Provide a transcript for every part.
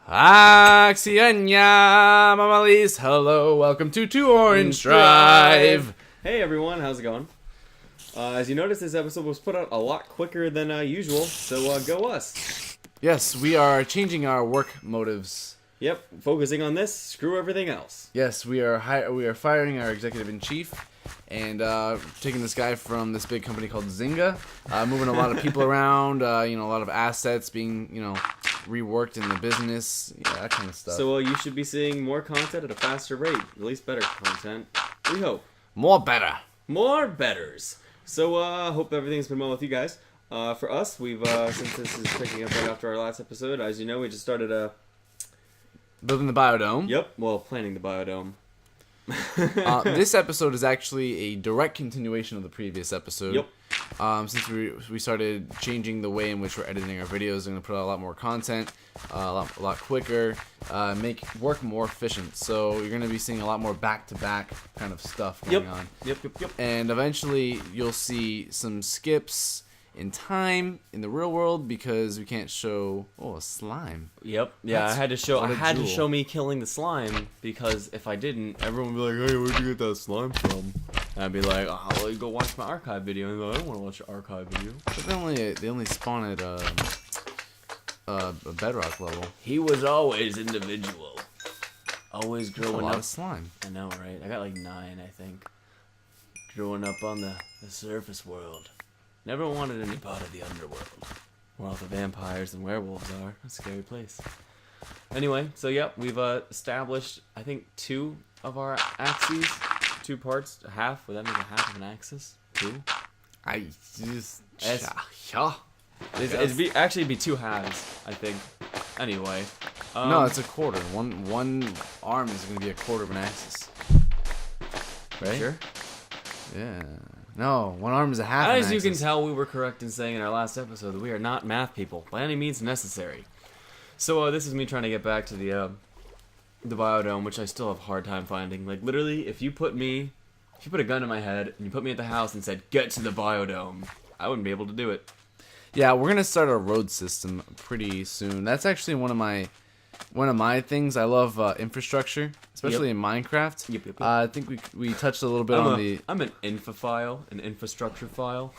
Axianya Mamalis, hello, welcome to Orange Drive. Hey everyone, how's it going? As you noticed, this episode was put out a lot quicker than usual, so go us. Yes, we are changing our work motives. Yep, focusing on this, screw everything else. Yes, we are firing our executive-in-chief and taking this guy from this big company called Zynga, moving a lot of people around, a lot of assets being, reworked in the business, that kind of stuff. So you should be seeing more content at a faster rate, at least better content. We hope. More better. More betters. So hope everything's been well with you guys. For us, we've since this is picking up right after our last episode, as you know, we just started building the biodome. Yep, well, planning the biodome. This episode is actually a direct continuation of the previous episode. Yep. Since we started changing the way in which we're editing our videos, we're going to put out a lot more content, a lot quicker, make work more efficient. So you're going to be seeing a lot more back-to-back kind of stuff going on. Yep. And eventually you'll see some skips in time in the real world because we can't show a slime. Yep. Yeah, I had to show me killing the slime because if I didn't, everyone would be like, "Hey, where'd you get that slime from?" And I'd be like, "Oh, well, you go watch my archive video." And they're like, "I don't want to watch your archive video." But they only spawn at a bedrock level. He was always individual, always growing up. A lot of slime. I know, right? I got like 9, I think. Growing up on the surface world. Never wanted any part of the underworld, where all the vampires and werewolves are. A scary place. Anyway, so we've established, I think, 2 of our axes. 2 parts, a half. Would that make a half of an axis? 2? It'd actually be 2 halves, I think. Anyway. No, it's a quarter. One arm is going to be a quarter of an axis. Right? Sure? Yeah. No, one arm is a half. As you can tell, we were correct in saying in our last episode that we are not math people by any means necessary. So this is me trying to get back to the biodome, which I still have a hard time finding. Like literally, if you put a gun in my head and you put me at the house and said get to the biodome, I wouldn't be able to do it. Yeah, we're gonna start a road system pretty soon. That's actually one of my things. I love infrastructure, especially in Minecraft. Yep. I think we touched a little bit I'm an infrastructure file.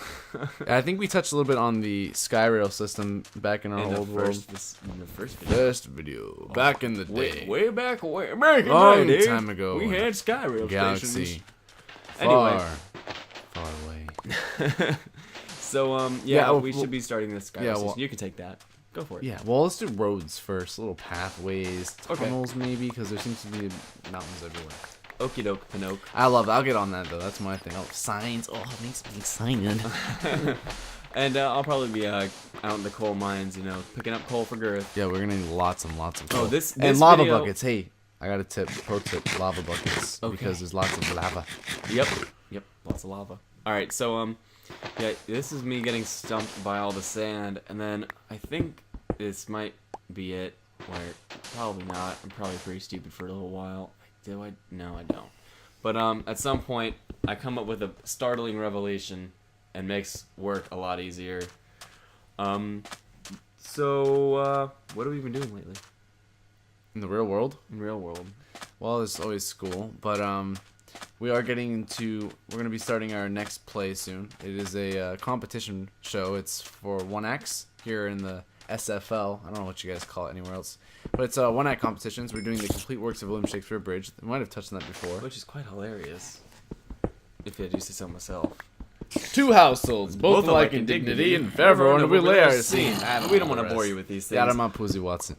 I think we touched a little bit on the Skyrail system back in our old world. In the first video. Back in the day. Way back in long time ago. We had Skyrail Galaxy. stations. Far away. So, we should be starting this Skyrail station. You can take that. Go for it. Yeah, well, let's do roads first. Little pathways, tunnels maybe, because there seems to be mountains everywhere. Okie doke, Pinocchio. I love that. I'll get on that, though. That's my thing. Oh, signs. Oh, it makes me excited. And I'll probably be out in the coal mines, picking up coal for Girth. Yeah, we're going to need lots and lots of coal. Oh, this and lava video... buckets. Hey, I got a pro tip. Lava buckets. Okay. Because there's lots of lava. Yep, lots of lava. All right, so, this is me getting stumped by all the sand, and then I think this might be it, where probably not. I'm probably pretty stupid for a little while. Do I? No, I don't. But at some point, I come up with a startling revelation and makes work a lot easier. So, what have we been doing lately? In the real world? In real world. Well, there's always school, but we're going to be starting our next play soon. It is a competition show. It's for 1X here in the SFL. I don't know what you guys call it anywhere else. But it's 1-act competitions. We're doing the complete works of William Shakespeare Abridged. I might have touched on that before. Which is quite hilarious, if I do say so myself. 2 households, both alike in dignity, and for everyone we lay our scene. We don't want to bore you with these things. Yeah, I'm not Pussy Watson.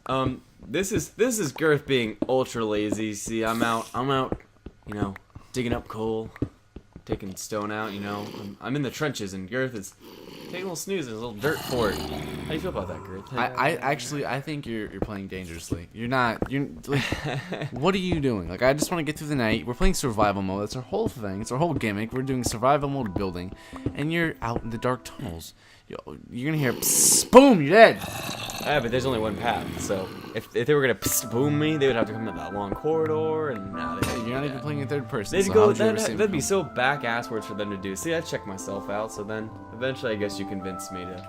This is Girth being ultra lazy. See, I'm out, digging up coal, taking stone out, I'm in the trenches, and Girth is taking a little snooze and a little dirt fort. How do you feel about that, Girth? I think you're playing dangerously. You're like, what are you doing? Like, I just want to get through the night. We're playing survival mode. That's our whole thing. It's our whole gimmick. We're doing survival mode building, and you're out in the dark tunnels. You're gonna hear psst, boom, you're dead. Yeah, but there's only one path, so if they were gonna psst, boom me, they would have to come in that long corridor, and you're not even playing in third person. They'd go. That'd be so back-asswards for them to do. See, I checked myself out, so then eventually, I guess you convinced me to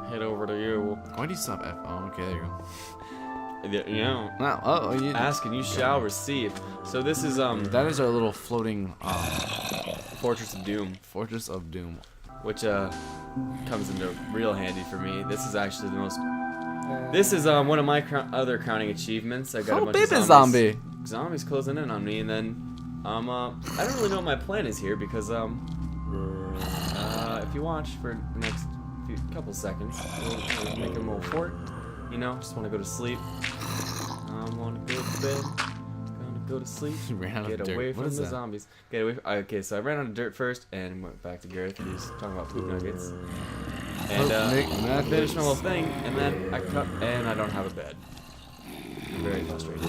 head over to you. Why do you stop F? Oh, okay, there you go. You know, Wow. ask and you shall receive. So this is That is our little floating Fortress of Doom, Fortress of Doom. which comes into real handy for me. This is actually the most. This is one of my other crowning achievements. I got a bunch of zombie. zombies closing in on me, and then I don't really know what my plan is here because if you watch for the next couple seconds, we'll make a little fort. You know, just want to go to sleep. I want to go to bed. Gonna go to sleep. Ran out of Get dirt. away What from is the that? zombies. Get away. Okay, so I ran out of dirt first and went back to Gareth. He was talking about poop nuggets. And I finished my little thing, and then I don't have a bed. I'm very frustrated.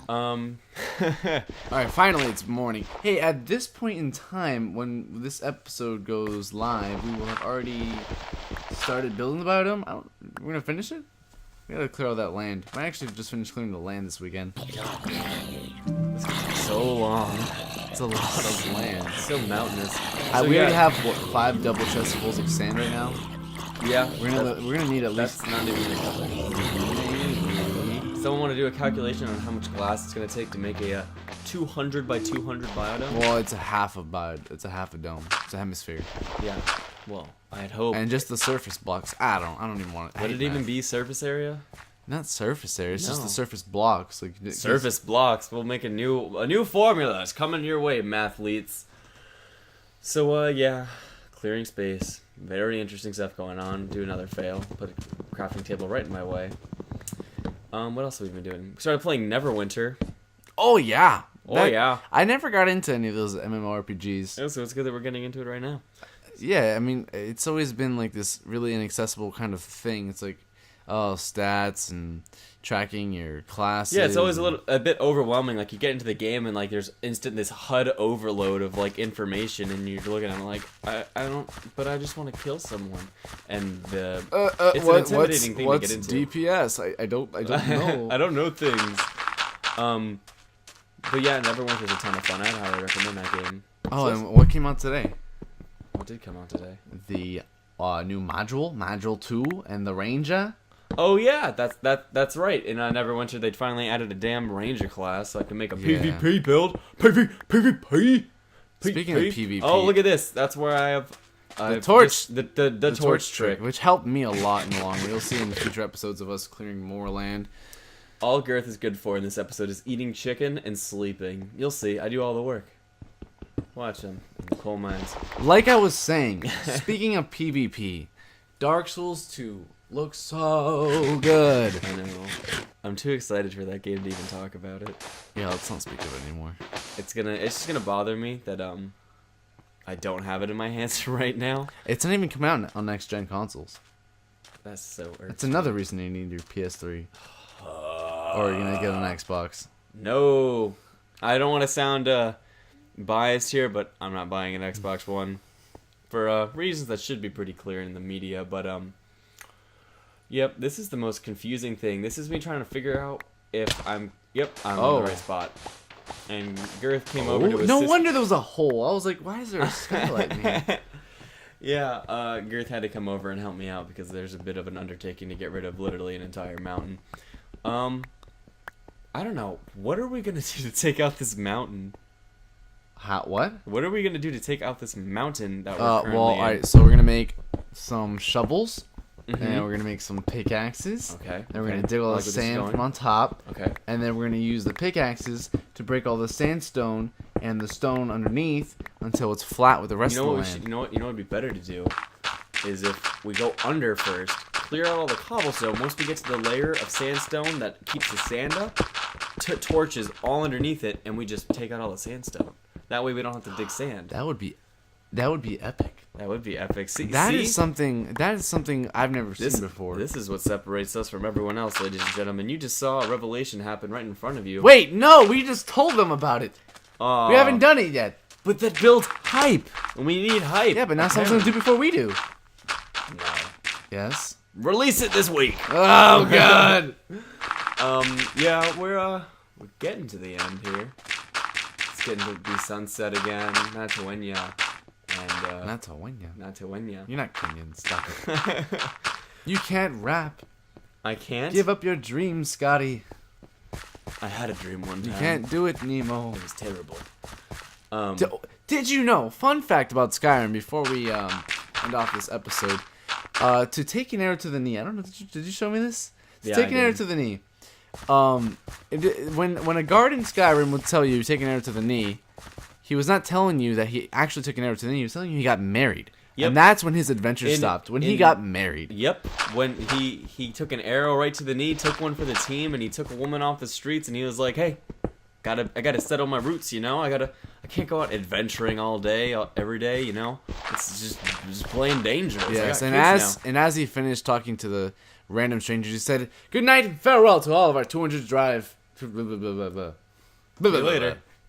So, Alright, finally it's morning. Hey, at this point in time, when this episode goes live, we will have already started building the biodome. We're gonna finish it? We gotta clear all that land. I actually just finished clearing the land this weekend. so long. It's a lot of land. So mountainous. We already have, what, 5 double chests fulls of sand right now? Yeah. We're gonna need at least... That's not even a couple. Someone want to do a calculation on how much glass it's going to take to make a 200 by 200 biodome? Well, it's a half a dome. It's a hemisphere. Yeah. Well, I'd hope. And just the surface blocks. I don't even want it. Would it even be surface area? Not surface area. It's just No. the surface blocks. Like Surface blocks. We'll make a new formula. It's coming your way, mathletes. So yeah, clearing space. Very interesting stuff going on. Do another fail. Put a crafting table right in my way. What else have we been doing? We started playing Neverwinter. Oh yeah. Yeah. I never got into any of those MMORPGs. So it's good that we're getting into it right now. Yeah, I mean, it's always been like this really inaccessible kind of thing. It's like, stats and tracking your classes. Yeah, it's always a bit overwhelming. Like you get into the game and like there's instant this HUD overload of like information, and you're looking at it like I just want to kill someone, and it's an intimidating thing to get into. What's DPS? I don't know. I don't know things. But yeah, Neverwinter was a ton of fun. I'd highly recommend that game. Oh, and what came out today? What did come out today? The new Module 2, and the Ranger. Oh yeah, that's right. In Neverwinter, they'd finally added a damn Ranger class, so I can make a PvP build. PvP. Speaking of PvP, oh look at this. That's where I have the torch. The torch trick, which helped me a lot in the long run. You'll see in the future episodes of us clearing more land. All Gareth is good for in this episode is eating chicken and sleeping. You'll see. I do all the work. Watch him in the coal mines. Like I was saying, speaking of PvP, Dark Souls 2 looks so good. I know. I'm too excited for that game to even talk about it. Yeah, let's not speak of it anymore. It's just gonna bother me that I don't have it in my hands right now. It's not even come out on next gen consoles. That's so irksome. That's another reason you need your PS3. Or you're gonna get an Xbox. No, I don't want to sound biased here, but I'm not buying an Xbox One for reasons that should be pretty clear in the media. But yep, this is the most confusing thing. This is me trying to figure out if I'm in the right spot. And Gareth came over to assist. No wonder there was a hole. I was like, why is there a skylight in here? Yeah, Gareth had to come over and help me out because there's a bit of an undertaking to get rid of literally an entire mountain. I don't know. What are we gonna do to take out this mountain? What? What are we gonna do to take out this mountain that we're currently in? Alright, so we're gonna make some shovels, and we're gonna make some pickaxes. Okay. And we're gonna dig all the sand from on top. Okay. And then we're gonna use the pickaxes to break all the sandstone and the stone underneath until it's flat with the rest of the land. You know what would be better to do is if we go under first, clear out all the cobblestone. Once we get to the layer of sandstone that keeps the sand up, torches all underneath it, and we just take out all the sandstone. That way we don't have to dig sand. That would be epic. That would be epic. That is something I've never seen before. This is what separates us from everyone else, ladies and gentlemen. You just saw a revelation happen right in front of you. Wait, no, we just told them about it. We haven't done it yet. But that builds hype. And we need hype. Yeah, but now someone's gonna do it before we do. No. Yes. Release it this week. Oh God. Yeah, we're getting to the end here. It's getting to be sunset again. Not to win ya. And Not to win ya. Not to win ya. You're not Kenyan. Stop it. You can't rap. I can't. Give up your dreams, Scotty. I had a dream one time. You can't do it, Nemo. It was terrible. Did you know? Fun fact about Skyrim before we end off this episode. To take an arrow to the knee. I don't know. Did you show me this? To take an arrow to the knee. When a guard in Skyrim would tell you take an arrow to the knee, he was not telling you that he actually took an arrow to the knee. He was telling you he got married. Yep. And that's when his adventure stopped. When he got married. Yep. When he took an arrow right to the knee, took one for the team, and he took a woman off the streets, and he was like, "Hey, I gotta settle my roots, you know. I can't go out adventuring all day, every day, you know. It's just plain dangerous." Yes, and as he finished talking to the random strangers, he said, "Good night and farewell to all of our 200 drive." See you later.